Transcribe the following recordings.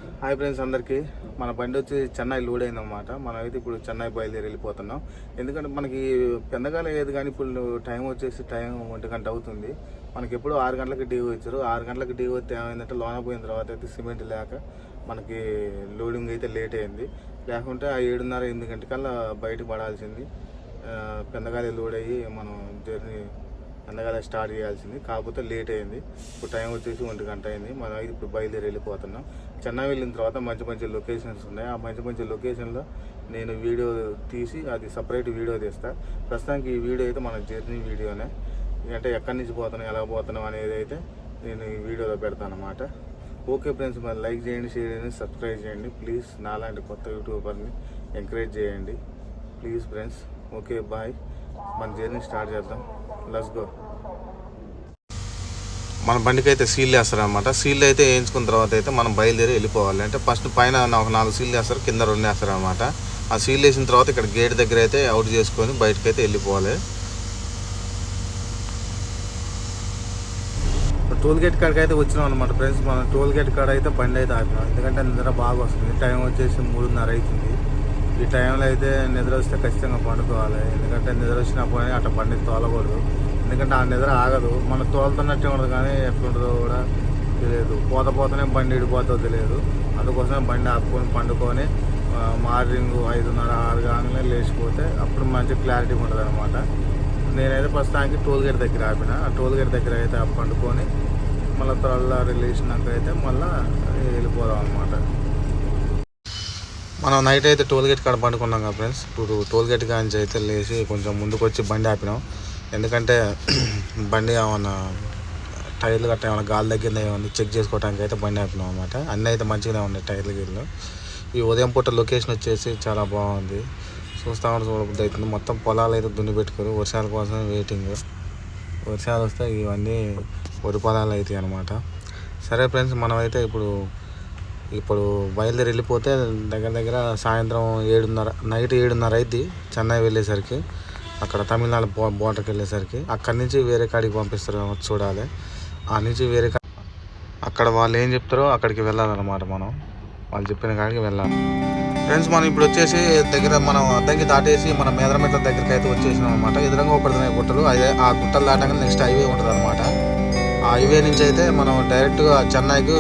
Hi friends అందరికీ. మన బండి వచ్చి చెన్నై లోడ్ అయిందన్నమాట. మనం అయితే ఇప్పుడు చెన్నై బయలుదేరి వెళ్ళిపోతున్నాం. ఎందుకంటే మనకి పెందగాలి అయ్యేది, కానీ ఇప్పుడు టైం వచ్చేసి 1 గంట అవుతుంది. మనకి ఎప్పుడు 6 గంటలకు డీ వచ్చారు. 6 గంటలకు డీ వస్తే ఏమైందంటే లోన పోయిన తర్వాత అయితే సిమెంట్ లేక మనకి లోడింగ్ అయితే లేట్ అయింది. లేకుంటే ఆ 7:30 8 గంటకల్లా బయటకు పడాల్సింది. పెందగాలి లోడ్ అయ్యి మనం జర్నీ పెందగాలి స్టార్ట్ చేయాల్సింది. కాకపోతే లేట్ అయింది. ఇప్పుడు టైం వచ్చేసి 1 గంట అయింది. మనం అయితే ఇప్పుడు బయలుదేరి వెళ్ళిపోతున్నాం. చెన్నై వెళ్ళిన తర్వాత మంచి మంచి లొకేషన్స్ ఉన్నాయి. ఆ మంచి మంచి లొకేషన్లో నేను వీడియో తీసి అది సపరేట్ వీడియో తీస్తాను. ప్రస్తుతానికి ఈ వీడియో అయితే మన జర్నీ వీడియోనే. అంటే ఎక్కడి నుంచి పోతున్నాం, ఎలా పోతున్నాం అనేది అయితే నేను ఈ వీడియోలో పెడతాను అన్నమాట. ఓకే ఫ్రెండ్స్, మరి లైక్ చేయండి, షేర్ చేయండి, సబ్స్క్రైబ్ చేయండి ప్లీజ్. నాలాంటి కొత్త యూట్యూబర్ని ఎంకరేజ్ చేయండి ప్లీజ్ ఫ్రెండ్స్. Okay bye. మన జర్నీ స్టార్ట్ చేద్దాం. Let's go. మన బండికి అయితే సీల్ వేస్తారనమాట. సీల్ అయితే వేయించుకున్న తర్వాత అయితే మనం బయలుదేరి వెళ్ళిపోవాలి. అంటే ఫస్ట్ పైన ఒక 4 సీల్ వేస్తారు, కింద 2 వేస్తారనమాట. ఆ సీల్ వేసిన తర్వాత ఇక్కడ గేట్ దగ్గర అయితే అవుట్ చేసుకొని బయటకు అయితే వెళ్ళిపోవాలి. టోల్ గేట్ కాడికి అయితే వచ్చినాం అనమాట ఫ్రెండ్స్. మనం టోల్ గేట్ కాడ అయితే బండి అయితే ఆపినాం. ఎందుకంటే నిద్ర బాగా వస్తుంది. టైం వచ్చేసి 3:30 అవుతుంది. ఈ టైంలో అయితే నిద్ర వస్తే ఖచ్చితంగా పండుకోవాలి. ఎందుకంటే నిద్ర వచ్చినప్పుడు అట్లా బండి తోలకూడదు. ఎందుకంటే ఆ నిద్ర ఆగదు. మనం తోలుతున్నట్టే ఉండదు, కానీ ఎట్లుంటుందో కూడా తెలియదు. పోతనే బండి ఇడిపోతుందో తెలియదు. అందుకోసమే బండి ఆపుకొని పండుకొని మార్నింగ్ 5:30 6 కాగానే లేచిపోతే అప్పుడు మంచి క్లారిటీ ఉంటుంది అనమాట. నేనైతే ప్రస్తుతానికి టోల్ గేట్ దగ్గర ఆపిన. ఆ టోల్ గేట్ దగ్గర అయితే పండుకొని మళ్ళీ త్వరలో రిలీజినాక అయితే మళ్ళీ వెళ్ళిపోదాం అనమాట. మనం నైట్ అయితే టోల్ గేట్ కాడ పండుకున్నాం కదా ఫ్రెండ్స్. ఇప్పుడు టోల్ గేట్ కాంచి అయితే లేచి కొంచెం ముందుకు వచ్చి బండి ఆపినాం. ఎందుకంటే బండి ఏమన్నా టైర్లు గట్ట ఏమైనా గాలి తగ్గిందా ఏమన్నా చెక్ చేసుకోవడానికి అయితే బండి ఆపినాం అనమాట. అన్నీ అయితే మంచిగానే ఉన్నాయి టైర్లు గీళ్ళు. ఈ ఉదయం పూట లొకేషన్ వచ్చేసి చాలా బాగుంది. చూస్తామని చూడబుద్ధి అవుతుంది. మొత్తం పొలాలు అయితే దున్ని పెట్టుకోరు. వర్షాల కోసం వెయిటింగ్. వర్షాలు వస్తే ఇవన్నీ వరి పొలాలు అవుతాయి అనమాట. సరే ఫ్రెండ్స్, మనమైతే ఇప్పుడు బయలుదేరి వెళ్ళిపోతే దగ్గర సాయంత్రం 7:30 నైట్ 7:30 అయింది చెన్నై వెళ్ళేసరికి. అక్కడ తమిళనాడు బోర్డర్కి వెళ్ళేసరికి అక్కడి నుంచి వేరే కాడికి పంపిస్తారు చూడాలి. ఆ నుంచి వేరే అక్కడ వాళ్ళు ఏం చెప్తారో అక్కడికి వెళ్ళాలన్నమాట. మనం వాళ్ళు చెప్పిన కాడికి వెళ్ళాలి ఫ్రెండ్స్. మనం ఇప్పుడు వచ్చేసి మనం అద్దంకి దాటేసి మన మేదరమెట్ల దగ్గరికి అయితే వచ్చేసినాం అనమాట. ఎదురుగా పడుతున్నాయి గుట్టలు. అదే ఆ గుట్టలు దాటాక నెక్స్ట్ హైవే ఉంటుంది అనమాట. ఆ హైవే నుంచి అయితే మనం డైరెక్ట్గా చెన్నైకి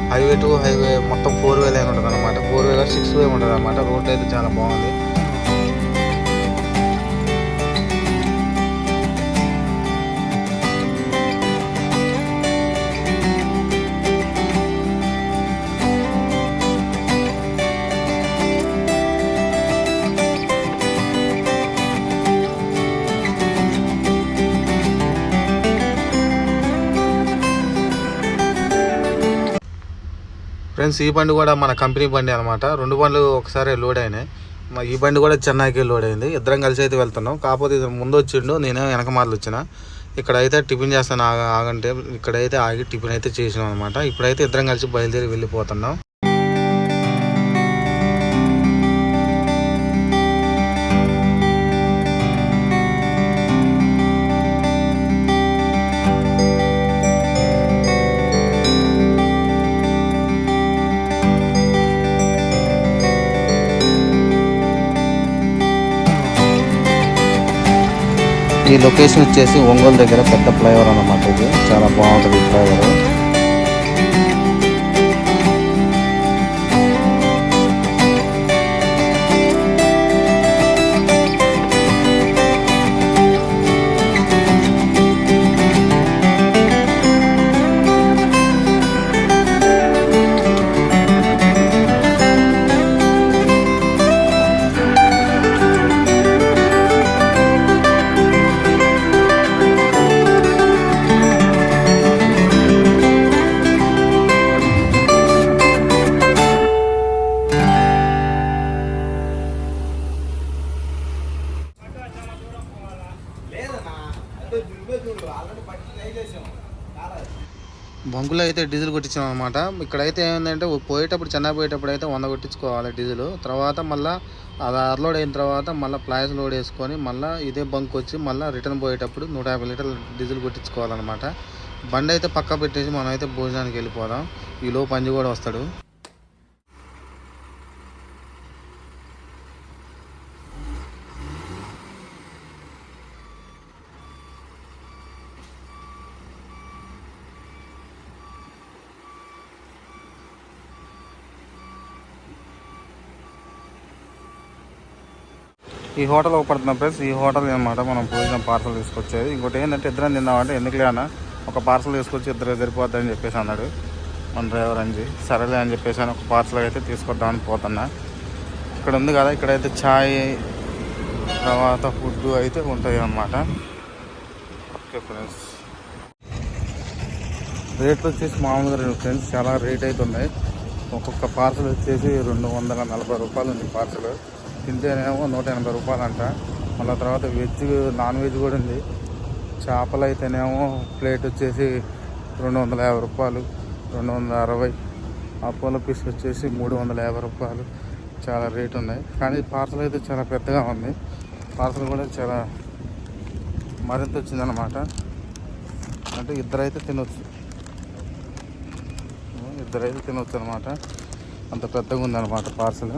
హైవే టు హైవే మొత్తం 4 వే లైన్ ఉంటుంది అనమాట. 4 వే 6 వే ఉంటుంది అనమాట. రోడ్ అయితే చాలా బాగుంది. ఫ్రెండ్స్, ఈ బండి కూడా మన కంపెనీ బండి అనమాట. 2 బండ్లు ఒకసారి లోడ్ అయినాయి. ఈ బండి కూడా చెన్నైకి లోడ్ అయింది. ఇద్దరం కలిసి అయితే వెళ్తున్నాం. కాకపోతే ఇది ముందు వచ్చిండు, నేనే వెనక మార్లు వచ్చిన. ఇక్కడైతే టిఫిన్ చేస్తాను ఆగంటే ఇక్కడైతే ఆగి టిఫిన్ అయితే చేసినాం అనమాట. ఇప్పుడైతే ఇద్దరం కలిసి బయలుదేరి వెళ్ళిపోతున్నాం. ఈ లొకేషన్ వచ్చేసి ఒంగోలు దగ్గర పెద్ద ఫ్లైఓవర్ అన్నమాట. ఇది చాలా బాగుంటుంది ఈ ఫ్లైఓవర్. బంకులో అయితే డీజిల్ కొట్టించాం అనమాట. ఇక్కడైతే ఏమైందంటే పోయేటప్పుడు చెన్నై పోయేటప్పుడు అయితే 100 కొట్టించుకోవాలి డీజిల్. తర్వాత మళ్ళీ అది అన్లోడ్ అయిన తర్వాత మళ్ళీ ప్లాస్ లోడ్ వేసుకొని మళ్ళీ ఇదే బంక్ వచ్చి మళ్ళీ రిటర్న్ పోయేటప్పుడు 150 లీటర్లు డీజిల్ కొట్టించుకోవాలన్నమాట. బండి అయితే పక్క పెట్టేసి మనం అయితే భోజనానికి వెళ్ళిపోదాం. ఈలోపు పంజి కూడా వస్తాడు. ఈ హోటల్ పడుతున్నాం ఫ్రెండ్స్. ఈ హోటల్ అనమాట మనం భోజనం పార్సల్ తీసుకొచ్చేది. ఇంకోటి ఏంటంటే ఇద్దరం తిందామంటే ఎందుకులే అన్న ఒక పార్సల్ తీసుకొచ్చి ఇద్దరు సరిపోద్దని చెప్పేసి అన్నాడు మన డ్రైవర్ అంజి. సరేలే అని చెప్పేసి ఒక పార్సల్ అయితే తీసుకొద్దామని పోతున్నా. ఇక్కడ ఉంది కదా, ఇక్కడైతే ఛాయ్ తర్వాత ఫుడ్ అయితే ఉంటుంది అన్నమాట. ఓకే ఫ్రెండ్స్, రేట్లు వచ్చేసి మామూలుగా ఫ్రెండ్స్ చాలా రేట్ అయితే ఉన్నాయి. ఒక్కొక్క పార్సల్ వచ్చేసి 240 రూపాయలు ఉంది పార్సల్. తింటేనేమో 180 రూపాయలు అంట. మళ్ళీ తర్వాత వెజ్ నాన్ వెజ్ కూడా ఉంది. చేపలు అయితేనేమో ప్లేట్ వచ్చేసి 250 రూపాయలు, 260. అపోలో పీస్ వచ్చేసి 350 రూపాయలు. చాలా రేట్ ఉన్నాయి. కానీ పార్సల్ అయితే చాలా పెద్దగా ఉంది. పార్సల్ కూడా చాలా మరింత వచ్చిందన్నమాట. అంటే ఇద్దరైతే తినొచ్చు అనమాట. అంత పెద్దగా ఉందన్నమాట పార్సల్.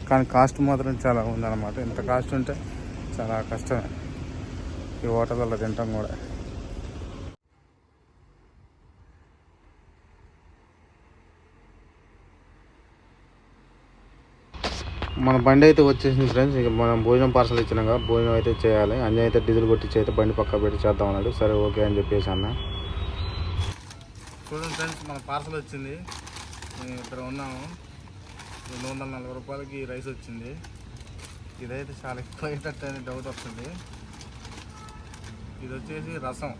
కానీ కాస్ట్ మాత్రం చాలా ఉందన్నమాట. ఇంత కాస్ట్ ఉంటే చాలా కష్టమే ఈ హోటల్లో తినటం కూడా. మన బండి అయితే వచ్చేసింది ఫ్రెండ్స్. ఇక మనం భోజనం పార్సల్ ఇచ్చినాక భోజనం అయితే చేయాలి. అంజయ్ అయితే డీజిల్ కొట్టించి అయితే బండి పక్క పెట్టి చేద్దాం అన్నాడు. సరే ఓకే అని చెప్పేసి అన్న. చూడండి ఫ్రెండ్స్, మన పార్సల్ వచ్చింది. మేము ఇక్కడ ఉన్నాము. 240 రూపాయలకి రైస్ వచ్చింది. ఇదైతే చాలా ఎక్కువ అయ్యేటట్టు అని డౌట్ వస్తుంది. ఇది వచ్చేసి రసం,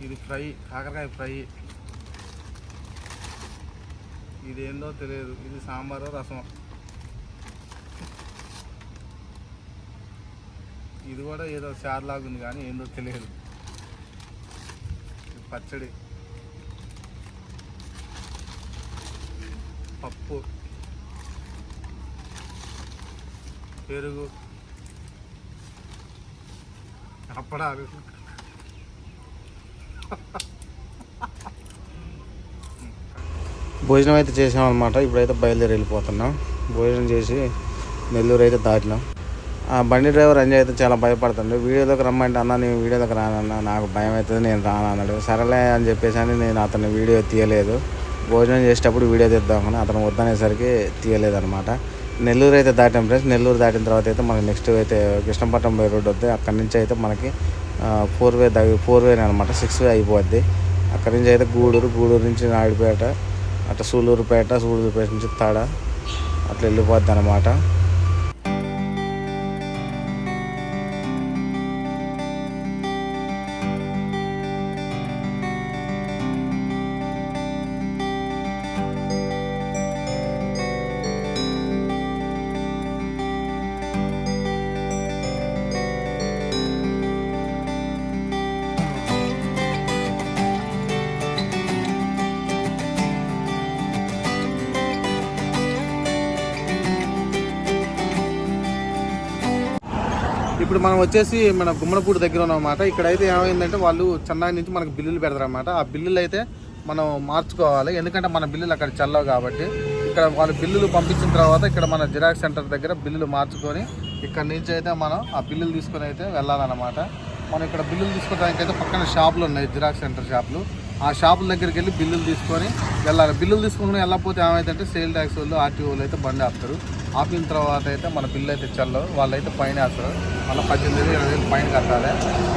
ఇది ఫ్రై, కాకరకాయ ఫ్రై. ఇది ఏందో తెలియదు. ఇది సాంబారు రసం. ఇది కూడా ఏదో చారులాగా ఉంది కానీ ఏందో తెలియదు. పచ్చడి, పప్పు, పెరుగు, అప్పడాలు. భోజనం అయితే చేసామన్నమాట. ఇప్పుడైతే బయలుదేరి వెళ్ళిపోతున్నాం. భోజనం చేసి నెల్లూరు అయితే దాటినాం. ఆ బండి డ్రైవర్ అంజయ్ అయితే చాలా భయపడుతుండే. వీడియోలోకి రమ్మంటే అన్న నేను వీడియోలోకి రానన్నా, నాకు భయం అవుతుంది, నేను రాను అన్నాడు. సరేలే అని చెప్పేసి అని నేను అతను వీడియో తీయలేదు. భోజనం చేసేటప్పుడు వీడియో తీద్దామని అతను వద్దనేసరికి తీయలేదు అనమాట. నెల్లూరు అయితే దాటాం ఫ్రెండ్స్. నెల్లూరు దాటిన తర్వాత అయితే మనకి నెక్స్ట్ అయితే కృష్ణపట్నం బై రోడ్ వద్ద. అక్కడి నుంచి అయితే మనకి 4 వే అనమాట. 6 వే అయిపోద్ది. అక్కడి నుంచి అయితే గూడూరు నుంచి నాయుడుపేట, అట్లా సూళ్ళూరుపేట నుంచి తాడ అట్లా వెళ్ళిపోద్ది అనమాట. ఇప్పుడు మనం వచ్చేసి మన గుమ్మనపూడి దగ్గర ఉన్నమాట. ఇక్కడైతే ఏమైందంటే వాళ్ళు చెన్నై నుంచి మనకు బిల్లులు పెడతారన్నమాట. ఆ బిల్లులు అయితే మనం మార్చుకోవాలి. ఎందుకంటే మన బిల్లులు అక్కడ చెల్లవు కాబట్టి. ఇక్కడ వాళ్ళు బిల్లులు పంపించిన తర్వాత ఇక్కడ మన జిరాక్స్ సెంటర్ దగ్గర బిల్లులు మార్చుకొని ఇక్కడ నుంచి అయితే మనం ఆ బిల్లులు తీసుకొని అయితే వెళ్ళాలన్నమాట. మనం ఇక్కడ బిల్లులు తీసుకోవడానికి అయితే పక్కన షాపులు ఉన్నాయి, జిరాక్స్ సెంటర్ షాపులు. ఆ షాపుల దగ్గరికి వెళ్ళి బిల్లులు తీసుకొని వెళ్ళాలి. బిల్లులు తీసుకొని వెళ్ళకపోతే ఏమైందంటే సేల్ ట్యాక్స్ వాళ్ళు, ఆర్టీఓ వాళ్ళు అయితే బండి ఆపుతారు. ఆపిన తర్వాత అయితే మన బిల్లు అయితే చెల్లవు. వాళ్ళైతే ఫైన్ వేస్తారు. మళ్ళీ 18,000-20,000 ఫైన్ కట్టాలి.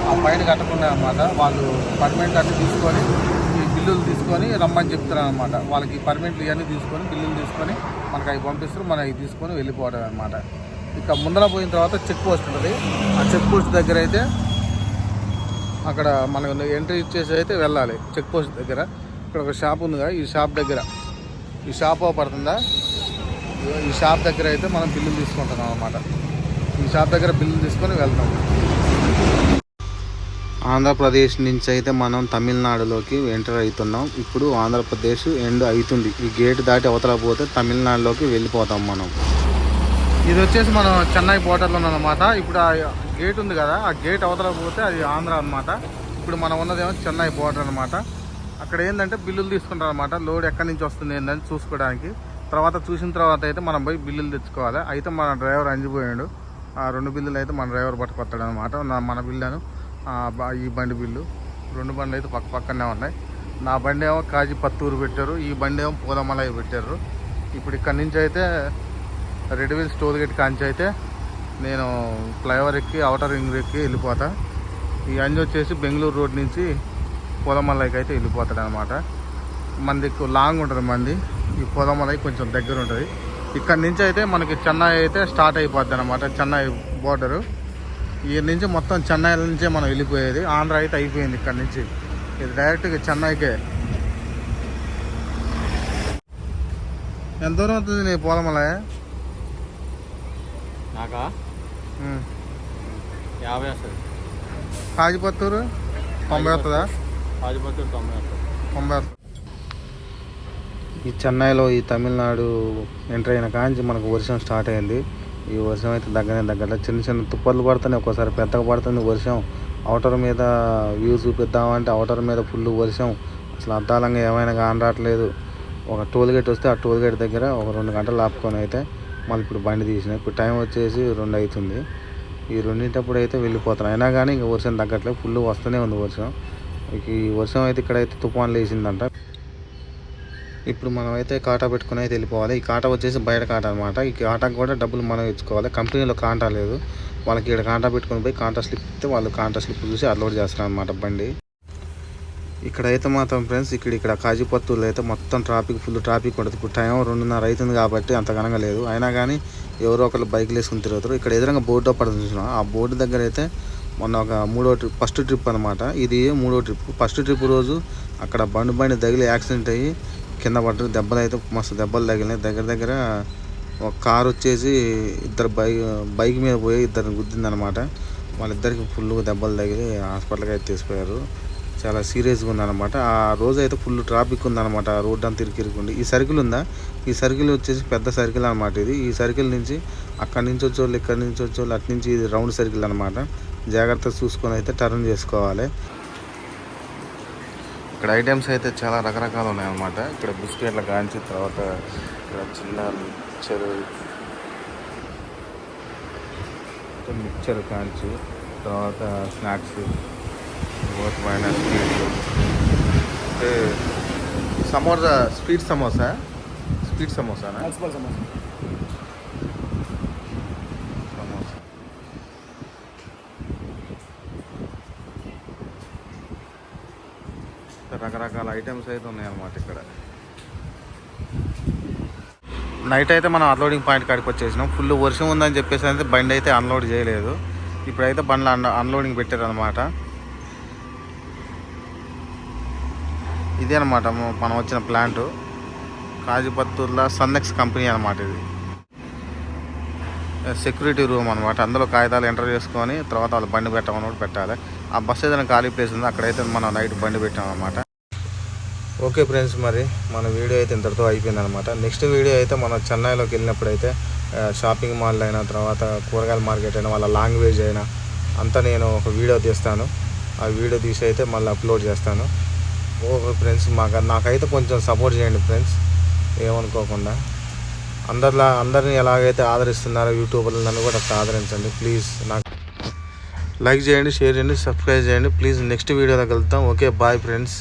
ఆ ఫైన్ కట్టకుండా అనమాట వాళ్ళు పర్మనెంట్ అన్ని తీసుకొని ఈ బిల్లులు తీసుకొని రమ్మని చెప్తారు అనమాట. వాళ్ళకి పర్మనెంట్లు ఇవన్నీ తీసుకొని బిల్లులు తీసుకొని మనకు అవి పంపిస్తారు. మనం అవి తీసుకొని వెళ్ళిపోవడం అనమాట. ఇక ముందర పోయిన తర్వాత చెక్ పోస్ట్ ఉంటుంది. ఆ చెక్ పోస్ట్ దగ్గర అయితే అక్కడ మనకు ఎంట్రీ ఇచ్చేసి అయితే వెళ్ళాలి. చెక్ పోస్ట్ దగ్గర ఇక్కడ ఒక షాప్ ఉందిగా, ఈ షాప్ దగ్గర, ఈ షాప్ పడుతుందా, ఈ షాప్ దగ్గర అయితే మనం బిల్లులు తీసుకుంటున్నాం అన్నమాట. ఈ షాప్ దగ్గర బిల్లులు తీసుకొని వెళ్తాం. ఆంధ్రప్రదేశ్ నుంచి అయితే మనం తమిళనాడులోకి ఎంటర్ అవుతున్నాం. ఇప్పుడు ఆంధ్రప్రదేశ్ ఎండ్ అవుతుంది. ఈ గేట్ దాటి అవతల పోతే తమిళనాడులోకి వెళ్ళిపోతాం మనం. ఇది వచ్చేసి మనం చెన్నై బోర్డర్లో ఉన్నమాట. ఇప్పుడు ఆ గేట్ ఉంది కదా, ఆ గేట్ అవతల పోతే అది ఆంధ్ర అనమాట. ఇప్పుడు మనం ఉన్నదేమో చెన్నై బోర్డర్ అనమాట. అక్కడ ఏంటంటే బిల్లులు తీసుకుంటారు అనమాట. లోడ్ ఎక్కడి నుంచి వస్తుంది ఏంటని చూసుకోవడానికి. తర్వాత చూసిన తర్వాత అయితే మనం పోయి బిల్లులు తెచ్చుకోవాలి. అయితే మన డ్రైవర్ అంజిపోయాడు. ఆ 2 బిల్లులు అయితే మన డ్రైవర్ పట్టుకొస్తాడు అనమాట. మన బిల్లును ఈ బండి బిల్లు 2 బండ్లు అయితే పక్కనే ఉన్నాయి. నా బండి ఏమో కాజీపత్తూరు పెట్టారు, ఈ బండి ఏమో పూలమలై పెట్టారు. ఇప్పుడు ఇక్కడ నుంచి అయితే రెడ్ విల్స్ టోల్ గేట్ కాంచి అయితే నేను ఫ్లైఓవర్ ఎక్కి అవుటర్ రింగ్ ఎక్కి వెళ్ళిపోతా. ఈ అంజి వచ్చేసి బెంగళూరు రోడ్ నుంచి పూలమలైకి అయితే వెళ్ళిపోతాడు అనమాట. మంది లాంగ్ ఉంటుంది మంది, ఈ పూలమలై కొంచెం దగ్గర ఉంటుంది. ఇక్కడ నుంచి అయితే మనకి చెన్నై అయితే స్టార్ట్ అయిపోద్ది అనమాట, చెన్నై బోర్డరు. ఈ నుంచి మొత్తం చెన్నై నుంచే మనం వెళ్ళిపోయేది, ఆంధ్ర అయితే అయిపోయింది. ఇక్కడ నుంచి ఇది డైరెక్ట్గా చెన్నైకే. ఎంత దూరం అవుతుంది నీ పూలమలై? నాకా 50 వస్తుంది. కాజీపత్తూరు 90 వస్తుందా? కాజీపత్తూరు 90 వస్తుంది. 90 వస్తుంది. ఈ చెన్నైలో ఈ తమిళనాడు ఎంటర్ అయిన కాంచి మనకు వర్షం స్టార్ట్ అయింది. ఈ వర్షం అయితే దగ్గర చిన్న చిన్న తుప్పర్లు పడుతున్నాయి, ఒక్కోసారి పెద్దగా పడుతుంది వర్షం. అవుటర్ మీద వ్యూ చూపిద్దామంటే అవుటర్ మీద ఫుల్ వర్షం, అసలు అద్దాలంగా ఏమైనా కానరాట్లేదు. ఒక టోల్ గేట్ వస్తే ఆ టోల్ గేట్ దగ్గర ఒక 2 గంటలు ఆపుకొని అయితే మళ్ళీ ఇప్పుడు బండి తీసిన. ఇప్పుడు టైం వచ్చేసి 2 అవుతుంది. ఈ 2 అయితే వెళ్ళిపోతున్నాను. అయినా కానీ ఇంకా వర్షం తగ్గట్లేదు, ఫుల్ వస్తూనే ఉంది వర్షం. ఈ వర్షం అయితే ఇక్కడైతే తుఫాన్లు వేసిందంట. ఇప్పుడు మనం అయితే కాటా పెట్టుకుని అయితే వెళ్ళిపోవాలి. ఈ కాటా వచ్చేసి బయట కాటా అనమాట. ఈ కాటాకు కూడా డబ్బులు మనం ఇచ్చుకోవాలి. కంపెనీలో కాంటా లేదు, వాళ్ళకి ఇక్కడ కాంటా పెట్టుకుని పోయి కాంటా స్లిప్ ఇస్తే వాళ్ళు కాంటా స్లిప్ చూసి అప్లోడ్ చేస్తారు అనమాట బండి. ఇక్కడైతే మాత్రం ఫ్రెండ్స్ ఇక్కడ కాజీపత్తూరులో అయితే మొత్తం ఫుల్ ట్రాఫిక్ ఉంటుంది. ఇప్పుడు టైం 2:30 అవుతుంది కాబట్టి అంత ఘనంగా లేదు. అయినా కానీ ఎవరో ఒకరు బైక్లు వేసుకుని తిరుగుతారు. ఇక్కడ ఎదురుగా బోర్డు పడుతుంది చూసినా, ఆ బోర్డు దగ్గర అయితే మొన్న ఒక 3వ ట్రిప్, ఫస్ట్ ట్రిప్ అనమాట. ఇది 3వ ట్రిప్. ఫస్ట్ ట్రిప్ రోజు అక్కడ బండి తగిలి యాక్సిడెంట్ అయ్యి కింద పడ్డారు. దెబ్బలు అయితే మస్తు దెబ్బలు తగిలినాయి. దగ్గర ఒక కారు వచ్చేసి ఇద్దరు బైక్ మీద పోయి ఇద్దరిని గుద్దిందనమాట. వాళ్ళిద్దరికి ఫుల్ దెబ్బలు తగిలి హాస్పిటల్కి అయితే తీసుకుపోయారు. చాలా సీరియస్గా ఉందన్నమాట. ఆ రోజు అయితే ఫుల్ ట్రాఫిక్ ఉందన్నమాట, రోడ్ అంతా ఇరుకుండి. ఈ సర్కిల్ ఉందా, ఈ సర్కిల్ వచ్చేసి పెద్ద సర్కిల్ అనమాట ఇది. ఈ సర్కిల్ నుంచి అక్కడి నుంచి వచ్చేవాళ్ళు, ఇక్కడి నుంచి వచ్చేవాళ్ళు, అటు నుంచి ఇది రౌండ్ సర్కిల్ అనమాట. జాగ్రత్తగా చూసుకొని అయితే టర్న్ చేసుకోవాలి. ఇక్కడ ఐటమ్స్ అయితే చాలా రకరకాలు ఉన్నాయన్నమాట. ఇక్కడ బిస్కెట్ల కాంచి, తర్వాత ఇక్కడ చిన్న మిక్చర్ కాంచి, తర్వాత స్నాక్స్, పైన స్వీట్లు. సమోసా, స్వీట్ సమోసానా? సమోసా రకరకాల ఐటమ్స్ అయితే ఉన్నాయన్నమాట. ఇక్కడ నైట్ అయితే మనం అన్లోడింగ్ పాయింట్ కాడికి వచ్చేసినాం. ఫుల్ వర్షం ఉందని చెప్పేసి అయితే బండి అయితే అన్లోడ్ చేయలేదు. ఇప్పుడైతే బండ్లు అన్లోడింగ్ పెట్టారు అనమాట. ఇదే అనమాట మనం వచ్చిన ప్లాంట్, కాజీపత్తూరులో సన్నెక్స్ కంపెనీ అనమాట. ఇది సెక్యూరిటీ రూమ్ అనమాట. అందులో కాగితాలు ఎంటర్ చేసుకొని తర్వాత వాళ్ళు బండి పెట్టమని పెట్టాలి. ఆ బస్సు ఏదైనా ఖాళీ ప్లేస్ ఉంది, అక్కడైతే మనం నైట్ బండి పెట్టాం అనమాట. ఓకే ఫ్రెండ్స్, మరి మన వీడియో అయితే ఇంతటితో అయిపోయింది అనమాట. నెక్స్ట్ వీడియో అయితే మనం చెన్నైలోకి వెళ్ళినప్పుడు అయితే షాపింగ్ మాల్ అయినా, తర్వాత కూరగాయల మార్కెట్ అయినా, వాళ్ళ లాంగ్వేజ్ అయినా అంతా నేను ఒక వీడియో తీస్తాను. ఆ వీడియో తీసి అయితే మళ్ళీ అప్లోడ్ చేస్తాను. ఓకే ఫ్రెండ్స్, నాకైతే కొంచెం సపోర్ట్ చేయండి ఫ్రెండ్స్, ఏమనుకోకుండా. అందరినీ ఎలాగైతే ఆదరిస్తున్నారో యూట్యూబర్లు, నన్ను కూడా అట్లా ఆదరించండి ప్లీజ్. నాకు లైక్ చేయండి, షేర్ చేయండి, సబ్స్క్రైబ్ చేయండి ప్లీజ్. నెక్స్ట్ వీడియోలో కలుద్దాం. Okay, bye friends.